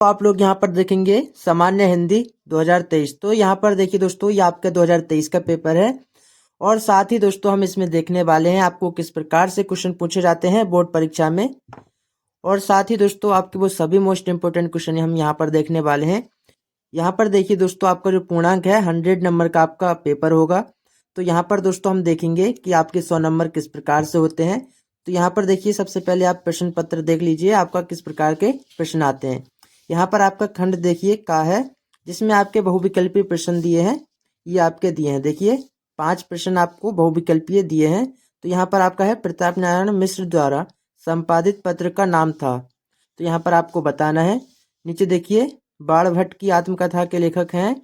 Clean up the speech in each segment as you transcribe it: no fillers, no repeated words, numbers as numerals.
तो आप लोग यहाँ पर देखेंगे सामान्य हिंदी 2023। तो यहाँ पर देखिए दोस्तों, ये आपका 2023 का पेपर है। और साथ ही दोस्तों हम इसमें देखने वाले हैं आपको किस प्रकार से क्वेश्चन पूछे जाते हैं बोर्ड परीक्षा में। और साथ ही दोस्तों आपके वो सभी मोस्ट इंपोर्टेंट क्वेश्चन हम यहाँ पर देखने वाले हैं। यहाँ पर देखिए दोस्तों, आपका जो पूर्णांक है 100 नंबर का आपका पेपर होगा। तो यहाँ पर दोस्तों हम देखेंगे कि आपके 100 नंबर किस प्रकार से होते हैं। तो यहाँ पर देखिए, सबसे पहले आप प्रश्न पत्र देख लीजिए आपका किस प्रकार के प्रश्न आते हैं। यहाँ पर आपका खंड देखिए का है, जिसमें आपके बहुविकल्पीय प्रश्न दिए हैं। ये आपके दिए हैं, देखिए 5 प्रश्न आपको बहुविकल्पीय दिए हैं। तो यहाँ पर आपका है प्रताप नारायण मिश्र द्वारा संपादित पत्र का नाम था। तो यहाँ पर आपको बताना है। नीचे देखिए, बाणभट्ट की आत्मकथा के लेखक हैं।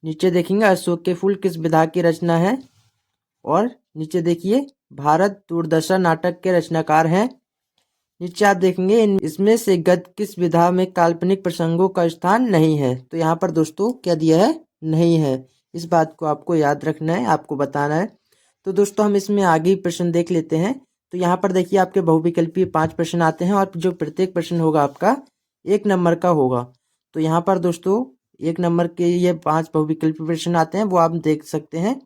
नीचे देखेंगे अशोक के फूल किस विधा की रचना है। और नीचे देखिए, भारत दूरदर्शन नाटक के रचनाकार हैं। नीचे आप देखेंगे इसमें से गद्य किस विधा में काल्पनिक प्रसंगों का स्थान नहीं है। तो यहाँ पर दोस्तों क्या दिया है, नहीं है। इस बात को आपको याद रखना है, आपको बताना है। तो दोस्तों हम इसमें आगे प्रश्न देख लेते हैं। तो यहाँ पर देखिए आपके बहुविकल्पीय 5 प्रश्न आते हैं, और जो प्रत्येक प्रश्न होगा आपका 1 नंबर का होगा। तो यहाँ पर दोस्तों 1 नंबर के ये 5 बहुविकल्पीय प्रश्न आते हैं, वो आप देख सकते हैं।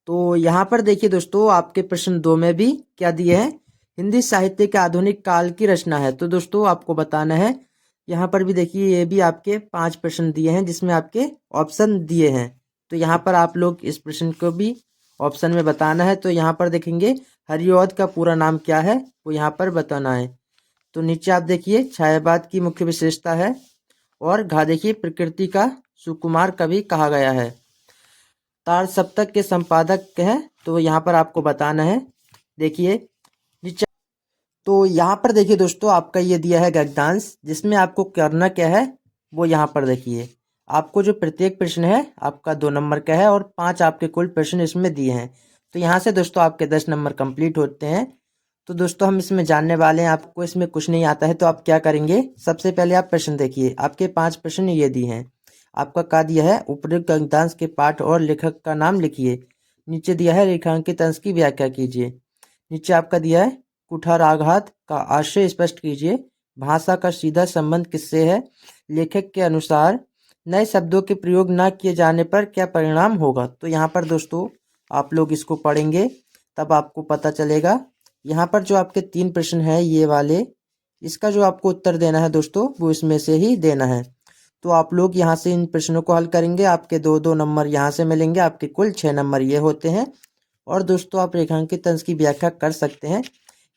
तो यहाँ पर देखिए दोस्तों, आपके प्रश्न 2 में भी क्या दिए हैं, हिंदी साहित्य के आधुनिक काल की रचना है। तो दोस्तों आपको बताना है। यहाँ पर भी देखिए, ये भी आपके 5 प्रश्न दिए हैं, जिसमें आपके ऑप्शन दिए हैं। तो यहाँ पर आप लोग इस प्रश्न को भी ऑप्शन में बताना है। तो यहाँ पर देखेंगे हरिऔध का पूरा नाम क्या है, वो यहाँ पर बताना है। तो नीचे आप देखिए, छायावाद की मुख्य विशेषता है। और घा देखिए, प्रकृति का सुकुमार कवि कहा गया है। तार सप्तक के संपादक हैं, तो यहाँ पर आपको बताना है। देखिए नीचे, तो यहाँ पर देखिए दोस्तों, आपका ये दिया है गद्यांश, जिसमें आपको करना क्या है, वो यहाँ पर देखिए। आपको जो प्रत्येक प्रश्न है आपका 2 नंबर का है, और 5 आपके कुल प्रश्न इसमें दिए हैं। तो यहाँ से दोस्तों आपके 10 नंबर कंप्लीट होते हैं। तो दोस्तों हम इसमें जानने वाले हैं, आपको इसमें कुछ नहीं आता है तो आप क्या करेंगे, सबसे पहले आप प्रश्न देखिए। आपके 5 प्रश्न ये दिए हैं। आपका क्या दिया है, उपयुक्त गद्यांश के पाठ और लेखक का नाम लिखिए। नीचे दिया है रेखांकित अंश की व्याख्या कीजिए। नीचे आपका दिया है कुठाराघात का आशय स्पष्ट कीजिए। भाषा का सीधा संबंध किससे है। लेखक के अनुसार नए शब्दों के प्रयोग न किए जाने पर क्या परिणाम होगा। तो यहाँ पर दोस्तों आप लोग इसको पढ़ेंगे, तब आपको पता चलेगा। यहाँ पर जो आपके 3 प्रश्न है ये वाले, इसका जो आपको उत्तर देना है दोस्तों, वो इसमें से ही देना है। तो आप लोग यहाँ से इन प्रश्नों को हल करेंगे, आपके 2-2 नंबर यहाँ से मिलेंगे, आपके कुल 6 नंबर ये होते हैं। और दोस्तों आप रेखांकित अंश की व्याख्या कर सकते हैं।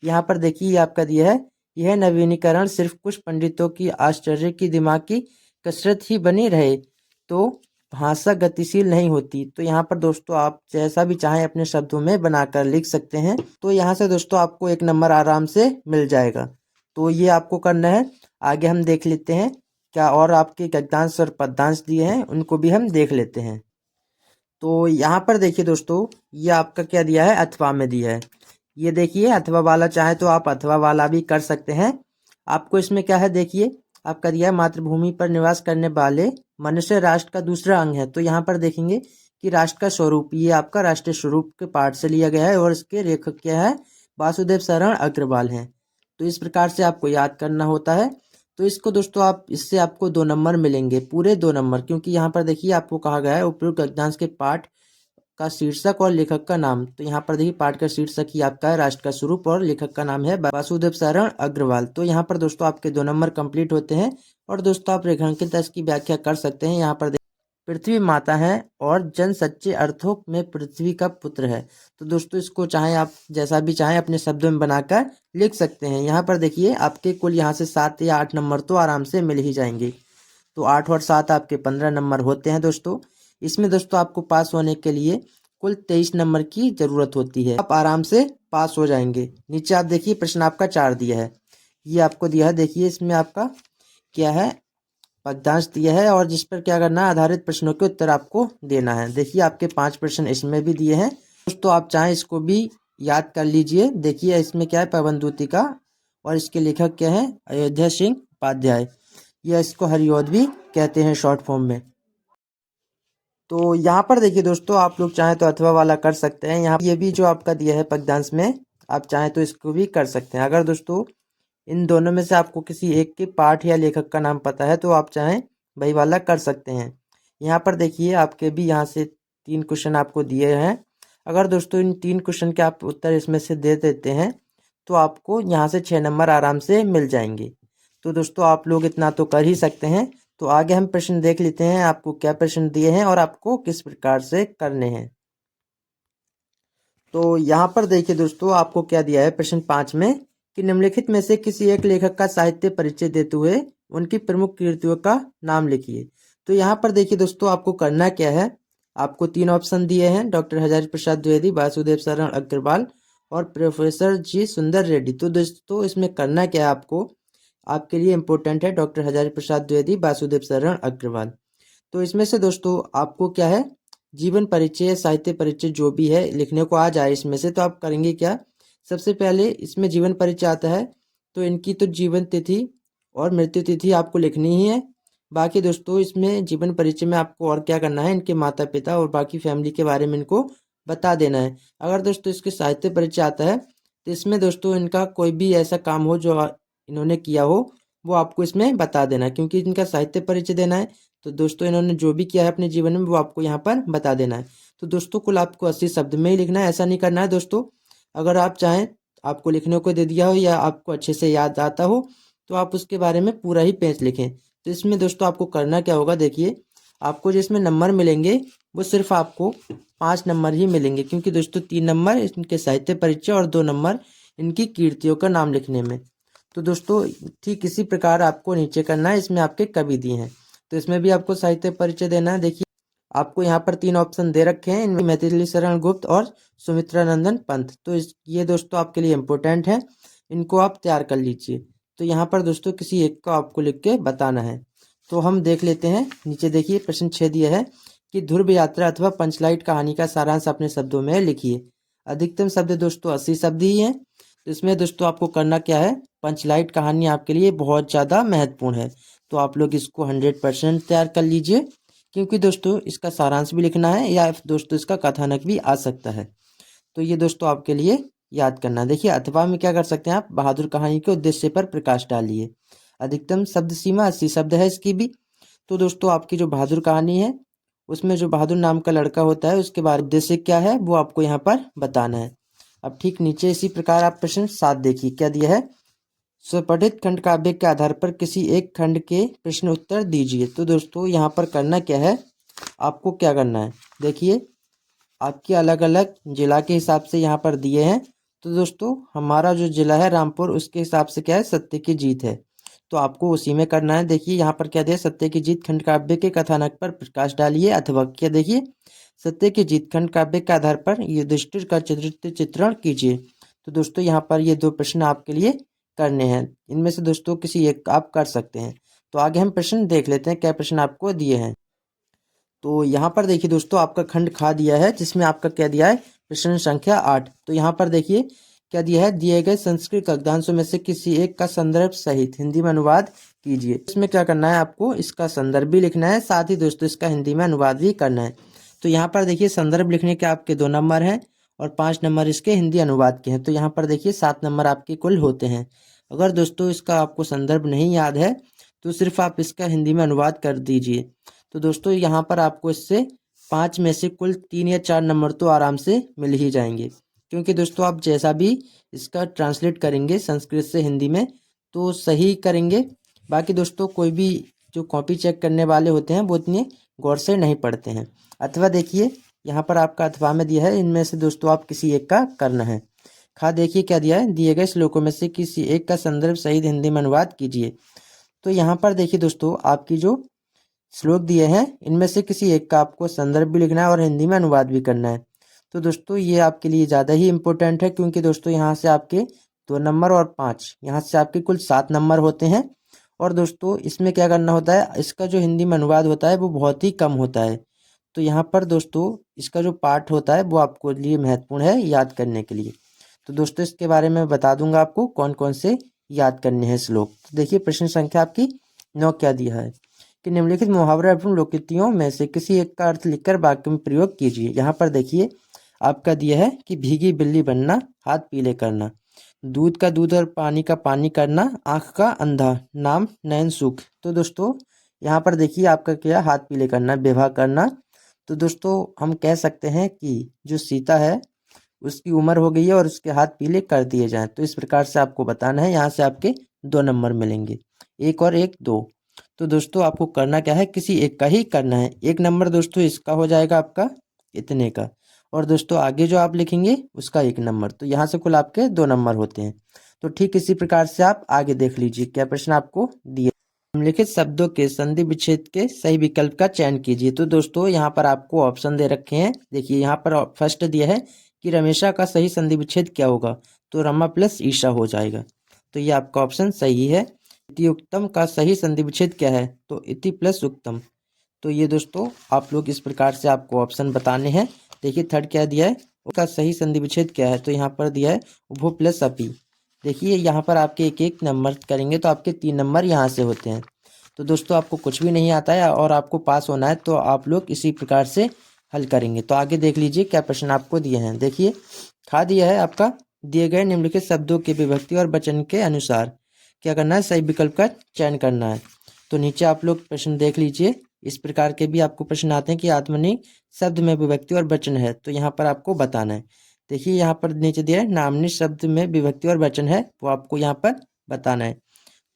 यहाँ पर देखिए, ये आपका दिया है, यह नवीनीकरण सिर्फ कुछ पंडितों की आश्चर्य की दिमाग की कसरत ही बनी रहे तो भाषा गतिशील नहीं होती। तो यहाँ पर दोस्तों आप जैसा भी चाहें अपने शब्दों में बनाकर लिख सकते हैं। तो यहाँ से दोस्तों आपको 1 नंबर आराम से मिल जाएगा। तो ये आपको करना है। आगे हम देख लेते हैं क्या और आपके गद्यांश और पद्यांश दिए हैं, उनको भी हम देख लेते हैं। तो यहाँ पर देखिए दोस्तों, ये आपका क्या दिया है, अथवा में दिया है। ये देखिए अथवा वाला चाहे तो आप अथवा वाला भी कर सकते हैं। आपको इसमें क्या है, देखिए आपका दिया है मातृभूमि पर निवास करने वाले मनुष्य राष्ट्र का दूसरा अंग है। तो यहाँ पर देखेंगे कि राष्ट्र का स्वरूप, ये आपका राष्ट्रीय स्वरूप के पाठ से लिया गया है, और इसके लेखक क्या है, वासुदेव शरण अग्रवाल हैं। तो इस प्रकार से आपको याद करना होता है। तो इसको दोस्तों आप, इससे आपको 2 नंबर मिलेंगे, पूरे 2 नंबर, क्योंकि यहाँ पर देखिए आपको कहा गया है उपयुक्त गद्यांश के पाठ का शीर्षक और लेखक का नाम। तो यहाँ पर देखिए पाठ का शीर्षक ही आपका है राष्ट्र का स्वरूप, और लेखक का नाम है वासुदेव शरण अग्रवाल। तो यहाँ पर दोस्तों आपके 2 नंबर कंप्लीट होते हैं। और दोस्तों आप रेखांकित अंश की व्याख्या कर सकते हैं। यहाँ पर पृथ्वी माता है और जन सच्चे अर्थों में पृथ्वी का पुत्र है। तो दोस्तों इसको चाहे आप जैसा भी चाहें अपने शब्दों में बनाकर लिख सकते हैं। यहाँ पर देखिए आपके कुल यहाँ से 7 या 8 नंबर तो आराम से मिल ही जाएंगे। तो 8 और 7 आपके 15 नंबर होते हैं दोस्तों। इसमें दोस्तों आपको पास होने के लिए कुल 23 नंबर की जरूरत होती है। आप आराम से पास हो जाएंगे। नीचे आप देखिए प्रश्न आपका 4 दिया है, ये आपको दिया है। देखिए इसमें आपका क्या है, पद्यांश दिया है, और जिस पर क्या करना है, आधारित प्रश्नों के उत्तर आपको देना है। देखिए आपके 5 प्रश्न इसमें भी दिए हैं दोस्तों, आप चाहें इसको भी याद कर लीजिए। देखिए इसमें क्या है, पवनदूती का, और इसके लेखक क्या है, अयोध्या सिंह उपाध्याय, या इसको हरिऔध भी कहते हैं शॉर्ट फॉर्म में। तो यहाँ पर देखिए दोस्तों, आप लोग चाहें तो अथवा वाला कर सकते हैं। यहाँ ये भी जो आपका दिया है पद्यांश में, आप चाहें तो इसको भी कर सकते हैं। अगर दोस्तों इन दोनों में से आपको किसी एक के पाठ या लेखक का नाम पता है तो आप चाहें वही वाला कर सकते हैं। यहाँ पर देखिए आपके भी यहाँ से 3 क्वेश्चन आपको दिए हैं। अगर दोस्तों इन 3 क्वेश्चन के आप उत्तर इसमें से दे देते हैं तो आपको यहाँ से 6 नंबर आराम से मिल जाएंगे। तो दोस्तों आप लोग इतना तो कर ही सकते हैं। तो आगे हम प्रश्न देख लेते हैं आपको क्या प्रश्न दिए हैं और आपको किस प्रकार से करने हैं। तो यहाँ पर देखिए दोस्तों आपको क्या दिया है प्रश्न 5 में कि निम्नलिखित में से किसी एक लेखक का साहित्य परिचय देते हुए उनकी प्रमुख कृतियों का नाम लिखिए। तो यहाँ पर देखिए दोस्तों आपको करना क्या है, आपको 3 ऑप्शन दिए हैं, डॉक्टर हजारी प्रसाद द्विवेदी, वासुदेव शरण अग्रवाल और प्रोफेसर जी सुंदर रेड्डी। तो दोस्तों इसमें करना क्या है, आपको आपके लिए इम्पोर्टेंट है डॉक्टर हजारी प्रसाद द्विवेदी, वासुदेव शरण अग्रवाल। तो इसमें से दोस्तों आपको क्या है, जीवन परिचय साहित्य परिचय जो भी है लिखने को आ जाए इसमें से, तो आप करेंगे क्या, सबसे पहले इसमें जीवन परिचय आता है तो इनकी तो जीवन तिथि और मृत्यु तिथि आपको लिखनी ही है। बाकी दोस्तों इसमें जीवन परिचय में आपको और क्या करना है, इनके माता पिता और बाकी फैमिली के बारे में इनको बता देना है। अगर दोस्तों इसके साहित्य परिचय आता है तो इसमें दोस्तों इनका कोई भी ऐसा काम हो जो इन्होंने किया हो वो आपको इसमें बता देना है, क्योंकि इनका साहित्य परिचय देना है। तो दोस्तों इन्होंने जो भी किया है अपने जीवन में वो आपको यहाँ पर बता देना है। तो दोस्तों कुल आपको 80 शब्द में ही लिखना है, ऐसा नहीं करना है दोस्तों। अगर आप चाहें आपको लिखने को दे दिया हो या आपको अच्छे से याद आता हो तो आप उसके बारे में पूरा ही पेज लिखें। तो इसमें दोस्तों आपको करना क्या होगा, देखिए आपको जिसमें नंबर मिलेंगे वो सिर्फ आपको 5 नंबर ही मिलेंगे, क्योंकि दोस्तों 3 नंबर इनके साहित्य परिचय और 2 नंबर इनकी कीर्तियों का नाम लिखने में। तो दोस्तों ठीक इसी प्रकार आपको नीचे करना है, इसमें आपके कवि दिए हैं तो इसमें भी आपको साहित्य परिचय देना है। देखिए आपको यहाँ पर 3 ऑप्शन दे रखे हैं, इनमें मैथिली शरण गुप्त और सुमित्रा नंदन पंत। तो ये दोस्तों आपके लिए इम्पोर्टेंट है, इनको आप तैयार कर लीजिए। तो यहाँ पर दोस्तों किसी एक को आपको लिख के बताना है। तो हम देख लेते हैं, नीचे देखिए प्रश्न 6 दिया है कि ध्रुव यात्रा अथवा पंचलाइट कहानी का सारांश अपने शब्दों में लिखिए। अधिकतम शब्द दोस्तों 80 शब्द ही हैं। तो इसमें दोस्तों आपको करना क्या है, पंचलाइट कहानी आपके लिए बहुत ज़्यादा महत्वपूर्ण है तो आप लोग इसको 100% तैयार कर लीजिए, क्योंकि दोस्तों इसका सारांश भी लिखना है या दोस्तों इसका कथानक भी आ सकता है। तो ये दोस्तों आपके लिए याद करना है। देखिए अथवा में क्या कर सकते हैं आप, बहादुर कहानी के उद्देश्य पर प्रकाश डालिए। अधिकतम शब्द सीमा 80 शब्द है इसकी भी। तो दोस्तों आपकी जो बहादुर कहानी है उसमें जो बहादुर नाम का लड़का होता है उसके बारे उद्देश्य क्या है वो आपको यहाँ पर बताना है। अब ठीक नीचे इसी प्रकार आप प्रश्न 7 देखिए क्या दिया है, स्वपठित खंड काव्य के आधार पर किसी एक खंड के प्रश्न उत्तर दीजिए। तो दोस्तों यहाँ पर करना क्या है, आपको क्या करना है, देखिए आपके अलग अलग जिला के हिसाब से यहाँ पर दिए हैं। तो दोस्तों हमारा जो जिला है रामपुर उसके हिसाब से क्या है, सत्य की जीत है तो आपको उसी में करना है। देखिए यहाँ पर क्या दिया, सत्य की जीत खंड काव्य के कथानक पर प्रकाश डालिए। अथवा क्या देखिए, सत्य की जीत खंड काव्य के आधार पर युधिष्ठिर का चित्रण कीजिए। तो दोस्तों यहाँ पर ये 2 प्रश्न आपके लिए करने हैं, इनमें से दोस्तों किसी एक आप कर सकते हैं। तो आगे हम प्रश्न देख लेते हैं क्या प्रश्न आपको दिए हैं। तो यहाँ पर देखिए दोस्तों आपका खंड खा दिया है जिसमें आपका क्या दिया है, प्रश्न संख्या 8। तो यहाँ पर देखिए क्या दिया है, दिए गए संस्कृत वाक्यांशों में से किसी एक का संदर्भ सहित हिंदी में अनुवाद कीजिए। इसमें क्या करना है, आपको इसका संदर्भ भी लिखना है, साथ ही दोस्तों इसका हिंदी में अनुवाद भी करना है। तो यहाँ पर देखिए संदर्भ लिखने के आपके 2 नंबर हैं और 5 नंबर इसके हिंदी अनुवाद के हैं। तो यहाँ पर देखिए 7 नंबर आपके कुल होते हैं। अगर दोस्तों इसका आपको संदर्भ नहीं याद है तो सिर्फ आप इसका हिंदी में अनुवाद कर दीजिए। तो दोस्तों यहाँ पर आपको इससे 5 में से कुल 3 या 4 नंबर तो आराम से मिल ही जाएंगे, क्योंकि दोस्तों आप जैसा भी इसका ट्रांसलेट करेंगे संस्कृत से हिंदी में तो सही करेंगे। बाकी दोस्तों कोई भी जो कॉपी चेक करने वाले होते हैं वो इतने गौर से नहीं पढ़ते हैं। अथवा देखिए यहाँ पर आपका अथवा में दिया है, इनमें से दोस्तों आप किसी एक का करना है। खा देखिए क्या दिया है, दिए गए श्लोकों में से किसी एक का संदर्भ सहित हिंदी में अनुवाद कीजिए। तो यहाँ पर देखिए दोस्तों आपकी जो श्लोक दिए हैं इनमें से किसी एक का आपको संदर्भ भी लिखना है और हिंदी में अनुवाद भी करना है। तो दोस्तों ये आपके लिए ज़्यादा ही इम्पोर्टेंट है, क्योंकि दोस्तों यहाँ से आपके 2 नंबर और 5 यहाँ से आपके कुल 7 नंबर होते हैं। और दोस्तों इसमें क्या करना होता है, इसका जो हिंदी में अनुवाद होता है वो बहुत ही कम होता है। तो यहाँ पर दोस्तों इसका जो पार्ट होता है वो आपको लिए महत्वपूर्ण है याद करने के लिए। तो दोस्तों इसके बारे में बता दूंगा आपको कौन कौन से याद करने हैं श्लोक। तो देखिए प्रश्न संख्या आपकी 9 क्या दिया है कि निम्नलिखित मुहावरा एवं लोकोक्तियों में से किसी एक का अर्थ लिखकर वाक्य में प्रयोग कीजिए। यहाँ पर देखिए आपका दिया है कि भीगी बिल्ली बनना हाथ पीले करना। दूध का दूध और पानी का पानी करना, आँख का अंधा, नाम नयन सुख। तो दोस्तों यहाँ पर देखिए आपका क्या, हाथ पीले करना, विवाह करना। तो दोस्तों हम कह सकते हैं कि जो सीता है उसकी उम्र हो गई है और उसके हाथ पीले कर दिए जाएं। तो इस प्रकार से आपको बताना है। यहाँ से आपके 2 नंबर मिलेंगे, 1 और 1 2। तो दोस्तों आपको करना क्या है, किसी एक का ही करना है। 1 नंबर दोस्तों इसका हो जाएगा आपका इतने का, और दोस्तों आगे जो आप लिखेंगे उसका 1 नंबर। तो यहाँ से कुल आपके 2 नंबर होते हैं। तो ठीक इसी प्रकार से आप आगे देख लीजिए क्या प्रश्न आपको दिए। निम्नलिखित शब्दों के संधि विच्छेद के सही विकल्प का चयन कीजिए। तो दोस्तों यहाँ पर आपको ऑप्शन दे रखे हैं। देखिए यहाँ पर फर्स्ट दिया है कि रमेशा का सही संधि विच्छेद क्या होगा, तो रमा प्लस ईशा हो जाएगा। तो ये आपका ऑप्शन सही है। इति उत्तम का सही संधि विच्छेद क्या है, तो इति प्लस उत्तम। तो ये दोस्तों आप लोग इस प्रकार से आपको ऑप्शन बताने हैं। देखिए थर्ड क्या दिया है, उसका सही संधि विच्छेद क्या है, तो यहाँ पर दिया है उभो प्लस अपी। देखिए यहाँ पर आपके 1-1 नंबर करेंगे तो आपके 3 नंबर यहाँ से होते हैं। तो दोस्तों आपको कुछ भी नहीं आता है और आपको पास होना है, तो आप लोग इसी प्रकार से हल करेंगे। तो आगे देख लीजिए क्या प्रश्न आपको दिए हैं। देखिए खा दिया है आपका, दिए गए निम्नलिखित शब्दों के विभक्ति और वचन के अनुसार क्या करना है, सही विकल्प का चयन करना है। तो नीचे आप लोग प्रश्न देख लीजिए। इस प्रकार के भी आपको प्रश्न आते हैं कि आत्मनेय शब्द में विभक्ति और वचन है, तो यहाँ पर आपको बताना है। देखिए यहाँ पर नीचे दिया है नामनी शब्द में विभक्ति और वचन है, वो आपको यहाँ पर बताना है।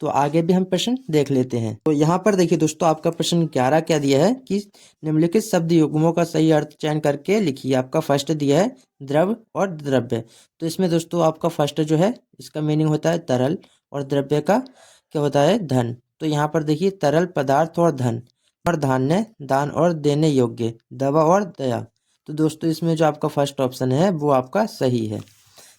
तो आगे भी हम प्रश्न देख लेते हैं। तो यहाँ पर देखिए दोस्तों आपका प्रश्न 11 क्या दिया है कि निम्नलिखित शब्द युग्मों का सही अर्थ चयन करके लिखिए। आपका फर्स्ट दिया है द्रव और द्रव्य। तो इसमें दोस्तों आपका फर्स्ट जो है इसका मीनिंग होता है तरल, और द्रव्य का क्या होता है, धन। तो यहाँ पर देखिए तरल पदार्थ और धन, और धान्य, दान और देने योग्य, दवा और दया। तो दोस्तों इसमें जो आपका फर्स्ट ऑप्शन है वो आपका सही है।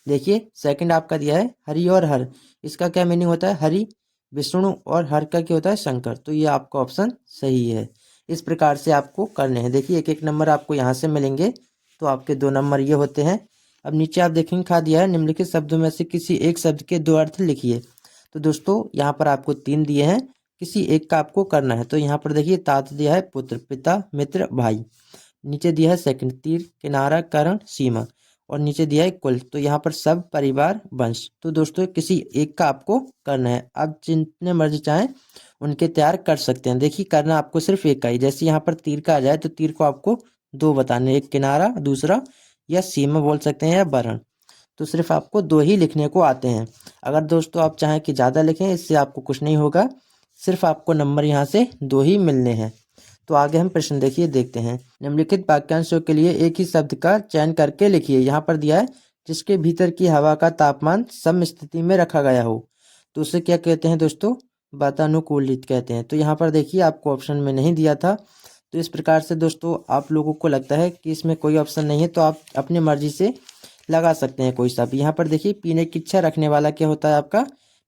देखिए सेकंड आपका दिया है हरि और हर। इसका क्या मीनिंग होता है, हरि विष्णु और हर का क्या होता है, शंकर। तो ये आपका ऑप्शन सही है। इस प्रकार से आपको करने हैं। देखिए 1-1 नंबर आपको यहाँ से मिलेंगे, तो आपके 2 नंबर ये होते हैं। अब नीचे आप देखेंगे खा दिया है निम्नलिखित शब्दों में से किसी एक शब्द के 2 अर्थ लिखिए। तो दोस्तों यहाँ पर आपको 3 दिए हैं, किसी एक का आपको करना है। तो यहाँ पर देखिए तात दिया है पुत्र, पिता, मित्र, भाई। नीचे दिया है सेकंड तीर, किनारा, करण, सीमा, और नीचे दिया है कुल। तो यहाँ पर सब, परिवार, वंश। तो दोस्तों किसी एक का आपको करना है। आप जितने मर्जी चाहें उनके तैयार कर सकते हैं। देखिए करना आपको सिर्फ एक का ही। जैसे यहाँ पर तीर का आ जाए तो तीर को आपको 2 बताने, एक किनारा, दूसरा या सीमा बोल सकते हैं, या वर्ण। तो सिर्फ आपको 2 ही लिखने को आते हैं। अगर दोस्तों आप चाहें कि ज़्यादा लिखें, इससे आपको कुछ नहीं होगा, सिर्फ आपको नंबर यहाँ से 2 ही मिलने हैं। तो आगे हम प्रश्न देखिए देखते हैं। निम्नलिखित वाक्यांशों के लिए एक ही शब्द का चयन करके लिखिए। यहाँ पर दिया है जिसके भीतर की हवा का तापमान सम स्थिति में रखा गया हो। तो उसे क्या कहते हैं दोस्तों, वातानुकूलित कहते हैं। तो यहाँ पर देखिए आपको ऑप्शन में नहीं दिया था। तो इस प्रकार से दोस्तों आप लोगों को लगता है कि इसमें कोई ऑप्शन नहीं है, तो आप अपनी मर्जी से लगा सकते हैं कोई सा भी। यहाँ पर देखिए पीने की इच्छा रखने वाला क्या होता है, आपका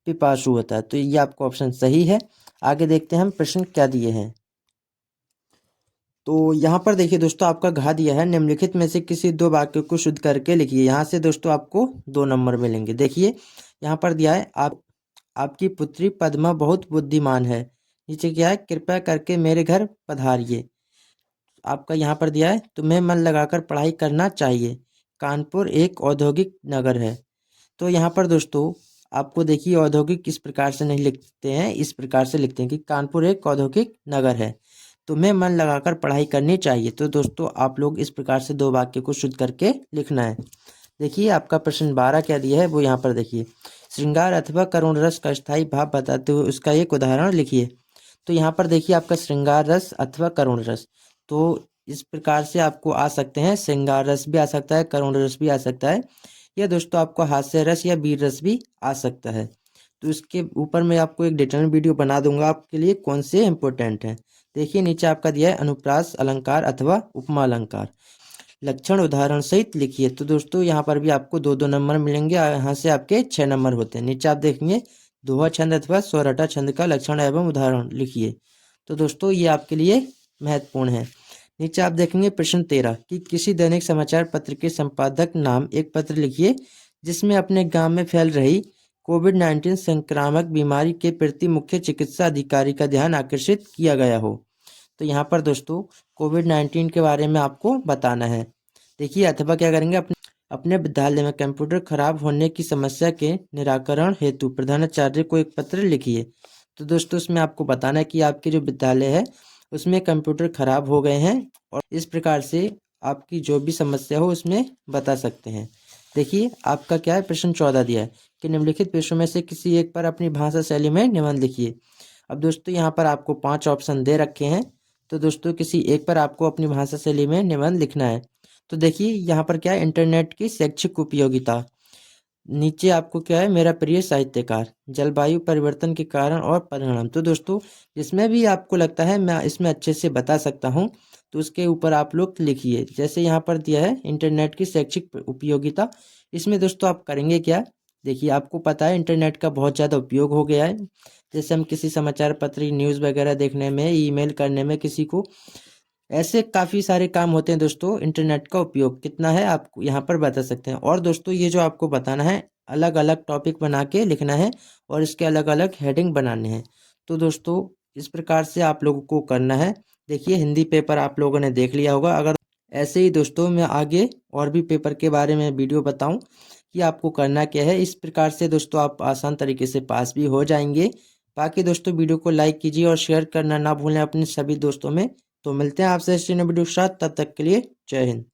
पिपासु होता है। तो ये आपका ऑप्शन सही है। आगे देखते हैं हम प्रश्न क्या दिए हैं। तो यहाँ पर देखिए दोस्तों आपका घा दिया है निम्नलिखित में से किसी 2 वाक्यों को शुद्ध करके लिखिए। यहाँ से दोस्तों आपको 2 नंबर मिलेंगे। देखिए यहाँ पर दिया है आपकी पुत्री पद्मा बहुत बुद्धिमान है। नीचे क्या है, कृपया करके मेरे घर पधारिए। आपका यहाँ पर दिया है तुम्हें मन लगाकर पढ़ाई करना चाहिए। कानपुर एक औद्योगिक नगर है। तो यहाँ पर दोस्तों आपको देखिए औद्योगिक किस प्रकार से नहीं लिखते हैं, इस प्रकार से लिखते हैं कि कानपुर एक औद्योगिक नगर है, तुम्हें मन लगाकर पढ़ाई करनी चाहिए। तो दोस्तों आप लोग इस प्रकार से 2 वाक्य को शुद्ध करके लिखना है। देखिए आपका प्रश्न 12 क्या दिया है वो यहाँ पर देखिए, श्रृंगार अथवा करुण रस का स्थायी भाव बताते हुए उसका एक उदाहरण लिखिए। तो यहाँ पर देखिए आपका श्रृंगार रस अथवा करुण रस। तो इस प्रकार से आपको आ सकते हैं, श्रृंगार रस भी आ सकता है, करुण रस भी आ सकता है, या दोस्तों आपको हास्य रस या वीर रस भी आ सकता है। तो इसके ऊपर मैं आपको एक डिटेल वीडियो बना दूंगा आपके लिए कौन से इंपॉर्टेंट हैं। देखिए नीचे आपका दिया है अनुप्रास अलंकार अथवा उपमा अलंकार, लक्षण उदाहरण सहित लिखिए। तो दोस्तों यहाँ पर भी आपको 2-2 नंबर मिलेंगे। यहाँ से आपके 6 नंबर होते हैं। नीचे आप देखेंगे दोहा छंद अथवा स्वरठा छंद का लक्षण एवं उदाहरण लिखिए। तो दोस्तों ये आपके लिए महत्वपूर्ण है। नीचे आप देखेंगे प्रश्न 13 कि किसी दैनिक समाचार पत्र के संपादक नाम एक पत्र लिखिए जिसमें अपने गांव में फैल रही कोविड-19 संक्रामक बीमारी के प्रति मुख्य चिकित्सा अधिकारी का ध्यान आकर्षित किया गया हो। तो यहाँ पर दोस्तों कोविड-19 के बारे में आपको बताना है। देखिए अथवा क्या करेंगे, अपने विद्यालय में कंप्यूटर खराब होने की समस्या के निराकरण हेतु प्रधानाचार्य को एक पत्र लिखिए। तो दोस्तों इसमें आपको बताना है कि आपके जो विद्यालय है उसमें कंप्यूटर खराब हो गए हैं और इस प्रकार से आपकी जो भी समस्या हो उसमें बता सकते हैं। देखिए आपका क्या है, प्रश्न 14 दिया है कि निम्नलिखित पेशों में से किसी एक पर अपनी भाषा शैली में निबंध लिखिए। अब दोस्तों यहाँ पर आपको 5 ऑप्शन दे रखे हैं। तो दोस्तों किसी एक पर आपको अपनी भाषा शैली में निबंध लिखना है। तो देखिए यहाँ पर क्या है, इंटरनेट की शैक्षिक उपयोगिता। नीचे आपको क्या है, मेरा प्रिय साहित्यकार, जलवायु परिवर्तन के कारण और परिणाम। तो दोस्तों जिसमें भी आपको लगता है मैं इसमें अच्छे से बता सकता हूँ तो उसके ऊपर आप लोग लिखिए। जैसे यहाँ पर दिया है इंटरनेट की शैक्षिक उपयोगिता, इसमें दोस्तों आप करेंगे क्या, देखिए आपको पता है इंटरनेट का बहुत ज़्यादा उपयोग हो गया है। जैसे हम किसी समाचार पत्र, न्यूज़ वगैरह देखने में, ईमेल करने में, किसी को, ऐसे काफ़ी सारे काम होते हैं दोस्तों। इंटरनेट का उपयोग कितना है आप यहाँ पर बता सकते हैं। और दोस्तों ये जो आपको बताना है, अलग अलग टॉपिक बना के लिखना है और इसके अलग अलग हेडिंग बनाने हैं। तो दोस्तों इस प्रकार से आप लोगों को करना है। देखिए हिंदी पेपर आप लोगों ने देख लिया होगा। अगर ऐसे ही दोस्तों मैं आगे और भी पेपर के बारे में वीडियो बताऊं कि आपको करना क्या है, इस प्रकार से दोस्तों आप आसान तरीके से पास भी हो जाएंगे। बाकी दोस्तों वीडियो को लाइक कीजिए और शेयर करना ना भूलें अपने सभी दोस्तों में। तो मिलते हैं आपसे इस वीडियो के साथ, तब तक के लिए जय हिंद।